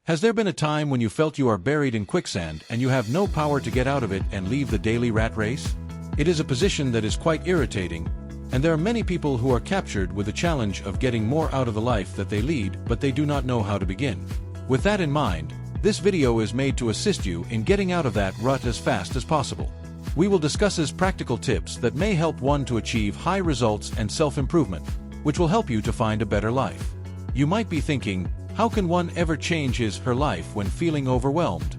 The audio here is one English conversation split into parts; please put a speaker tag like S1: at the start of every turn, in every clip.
S1: Has there been a time when you felt you are buried in quicksand and you have no power to get out of it and leave the daily rat race? It is a position that is quite irritating, and there are many people who are captured with the challenge of getting more out of the life that they lead, but they do not know how to begin. With that in mind, this video is made to assist you in getting out of that rut as fast as possible. We will discuss practical tips that may help one to achieve high results and self-improvement, which will help you to find a better life. You might be thinking, how can one ever change his/her life when feeling overwhelmed?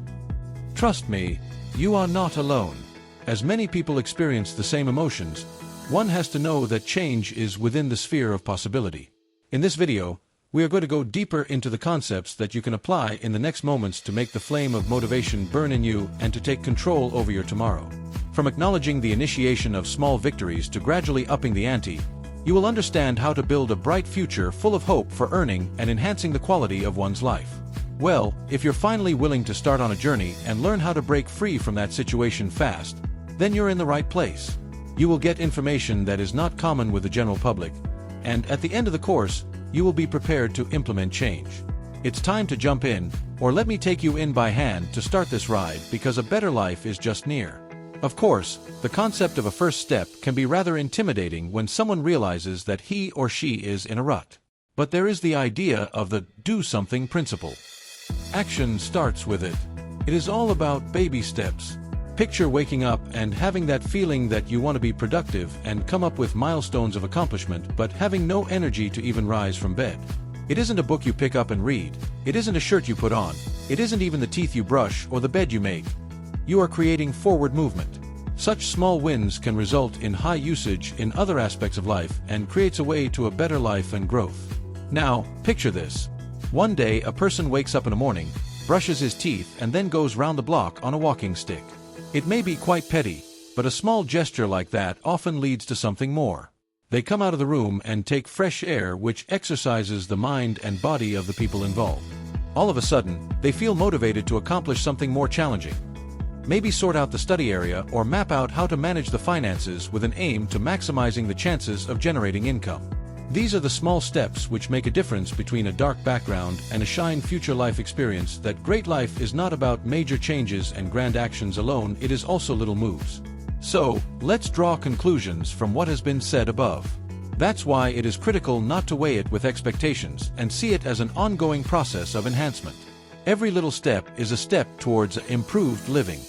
S1: Trust me, you are not alone. As many people experience the same emotions, one has to know that change is within the sphere of possibility. In this video, we are going to go deeper into the concepts that you can apply in the next moments to make the flame of motivation burn in you and to take control over your tomorrow. From acknowledging the initiation of small victories to gradually upping the ante, you will understand how to build a bright future full of hope for earning and enhancing the quality of one's life. Well, if you're finally willing to start on a journey and learn how to break free from that situation fast, then you're in the right place. You will get information that is not common with the general public, and at the end of the course, you will be prepared to implement change. It's time to jump in, or let me take you in by hand to start this ride, because a better life is just near. Of course, the concept of a first step can be rather intimidating when someone realizes that he or she is in a rut. But there is the idea of the do something principle. Action starts with it. It is all about baby steps. Picture waking up and having that feeling that you want to be productive and come up with milestones of accomplishment, but having no energy to even rise from bed. It isn't a book you pick up and read. It isn't a shirt you put on. It isn't even the teeth you brush or the bed you make. You are creating forward movement. Such small wins can result in high usage in other aspects of life and creates a way to a better life and growth. Now, picture this. One day a person wakes up in the morning, brushes his teeth and then goes round the block on a walking stick. It may be quite petty, but a small gesture like that often leads to something more. They come out of the room and take fresh air, which exercises the mind and body of the people involved. All of a sudden, they feel motivated to accomplish something more challenging. Maybe sort out the study area or map out how to manage the finances with an aim to maximizing the chances of generating income. These are the small steps which make a difference between a dark background and a shine future life experience. That great life is not about major changes and grand actions alone, it is also little moves. So, let's draw conclusions from what has been said above. That's why it is critical not to weigh it with expectations and see it as an ongoing process of enhancement. Every little step is a step towards improved living.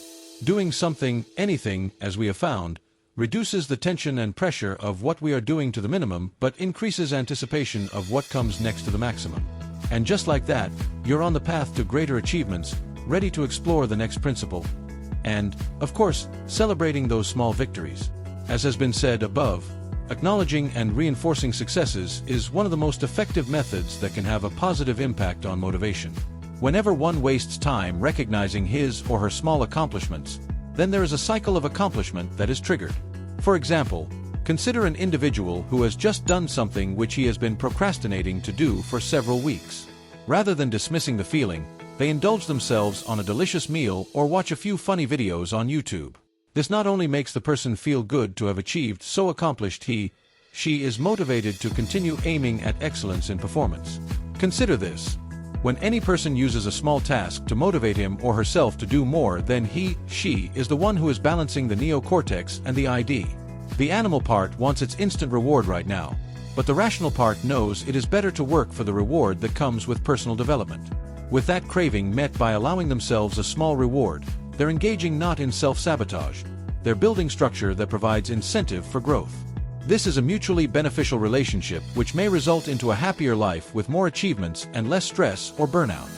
S1: Doing something, anything, as we have found, reduces the tension and pressure of what we are doing to the minimum, but increases anticipation of what comes next to the maximum. And just like that, you're on the path to greater achievements, ready to explore the next principle. And, of course, celebrating those small victories. As has been said above, acknowledging and reinforcing successes is one of the most effective methods that can have a positive impact on motivation. Whenever one wastes time recognizing his or her small accomplishments, then there is a cycle of accomplishment that is triggered. For example, consider an individual who has just done something which he has been procrastinating to do for several weeks. Rather than dismissing the feeling, they indulge themselves on a delicious meal or watch a few funny videos on YouTube. This not only makes the person feel good to have achieved so accomplished, she is motivated to continue aiming at excellence in performance. Consider this. When any person uses a small task to motivate him or herself to do more, then she is the one who is balancing the neocortex and the ID. The animal part wants its instant reward right now, but the rational part knows it is better to work for the reward that comes with personal development. With that craving met by allowing themselves a small reward, they're engaging not in self-sabotage. They're building structure that provides incentive for growth. This is a mutually beneficial relationship which may result into a happier life with more achievements and less stress or burnout.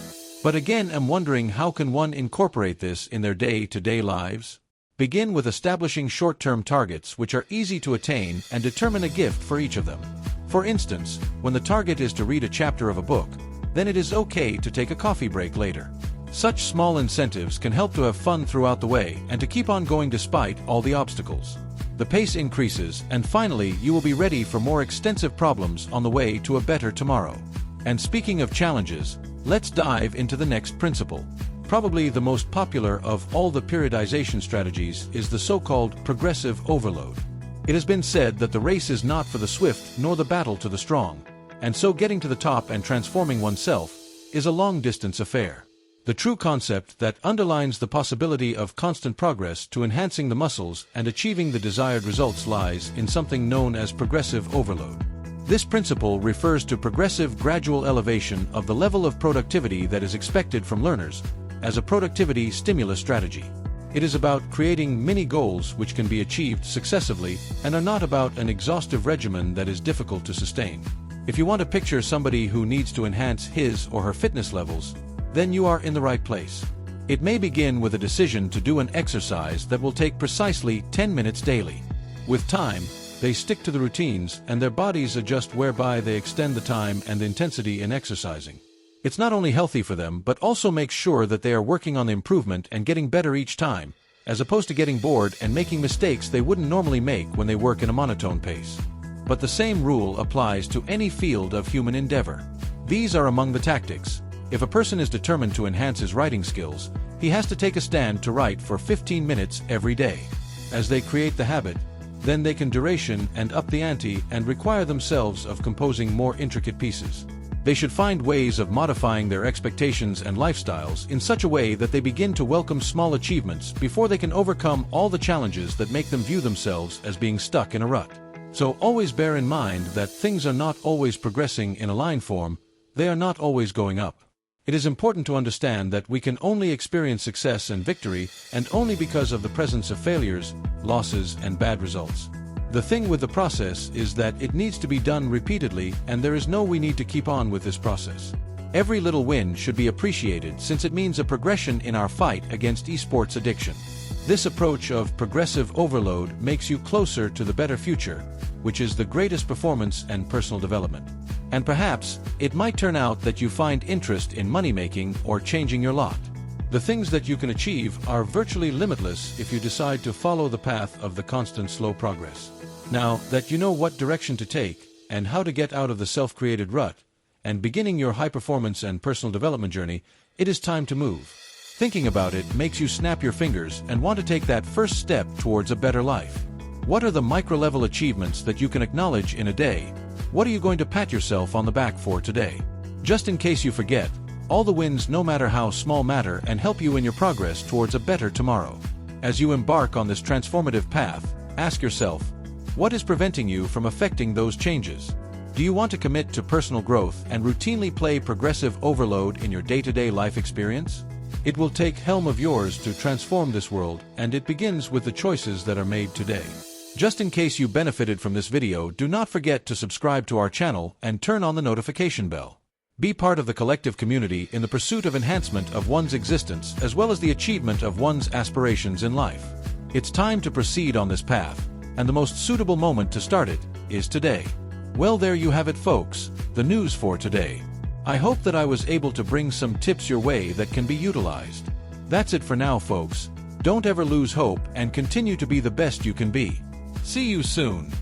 S1: But again, I'm wondering, how can one incorporate this in their day-to-day lives? Begin with establishing short-term targets which are easy to attain and determine a gift for each of them. For instance, when the target is to read a chapter of a book, then it is okay to take a coffee break later. Such small incentives can help to have fun throughout the way and to keep on going despite all the obstacles. The pace increases, and finally you will be ready for more extensive problems on the way to a better tomorrow. And speaking of challenges, let's dive into the next principle. Probably the most popular of all the periodization strategies is the so-called progressive overload. It has been said that the race is not for the swift nor the battle to the strong, and so getting to the top and transforming oneself is a long-distance affair. The true concept that underlines the possibility of constant progress to enhancing the muscles and achieving the desired results lies in something known as progressive overload. This principle refers to progressive gradual elevation of the level of productivity that is expected from learners as a productivity stimulus strategy. It is about creating mini goals which can be achieved successively and are not about an exhaustive regimen that is difficult to sustain. If you want to picture somebody who needs to enhance his or her fitness levels, then you are in the right place. It may begin with a decision to do an exercise that will take precisely 10 minutes daily. With time, they stick to the routines and their bodies adjust, whereby they extend the time and intensity in exercising. It's not only healthy for them but also makes sure that they are working on the improvement and getting better each time, as opposed to getting bored and making mistakes they wouldn't normally make when they work in a monotone pace. But the same rule applies to any field of human endeavor. These are among the tactics. If a person is determined to enhance his writing skills, he has to take a stand to write for 15 minutes every day. As they create the habit, then they can duration and up the ante and require themselves of composing more intricate pieces. They should find ways of modifying their expectations and lifestyles in such a way that they begin to welcome small achievements before they can overcome all the challenges that make them view themselves as being stuck in a rut. So always bear in mind that things are not always progressing in a line form, they are not always going up. It is important to understand that we can only experience success and victory and only because of the presence of failures, losses, and bad results. The thing with the process is that it needs to be done repeatedly, and there is no we need to keep on with this process. Every little win should be appreciated since it means a progression in our fight against esports addiction. This approach of progressive overload makes you closer to the better future, which is the greatest performance and personal development. And perhaps, it might turn out that you find interest in money-making or changing your lot. The things that you can achieve are virtually limitless if you decide to follow the path of the constant slow progress. Now that you know what direction to take and how to get out of the self-created rut, and beginning your high-performance and personal development journey, it is time to move. Thinking about it makes you snap your fingers and want to take that first step towards a better life. What are the micro-level achievements that you can acknowledge in a day? What are you going to pat yourself on the back for today? Just in case you forget, all the wins, no matter how small, matter and help you in your progress towards a better tomorrow. As you embark on this transformative path, ask yourself, what is preventing you from effecting those changes? Do you want to commit to personal growth and routinely play progressive overload in your day-to-day life experience? It will take helm of yours to transform this world, and it begins with the choices that are made today. Just in case you benefited from this video, do not forget to subscribe to our channel and turn on the notification bell. Be part of the collective community in the pursuit of enhancement of one's existence as well as the achievement of one's aspirations in life. It's time to proceed on this path, and the most suitable moment to start it is today. Well, there you have it, folks, the news for today. I hope that I was able to bring some tips your way that can be utilized. That's it for now, folks. Don't ever lose hope and continue to be the best you can be. See you soon.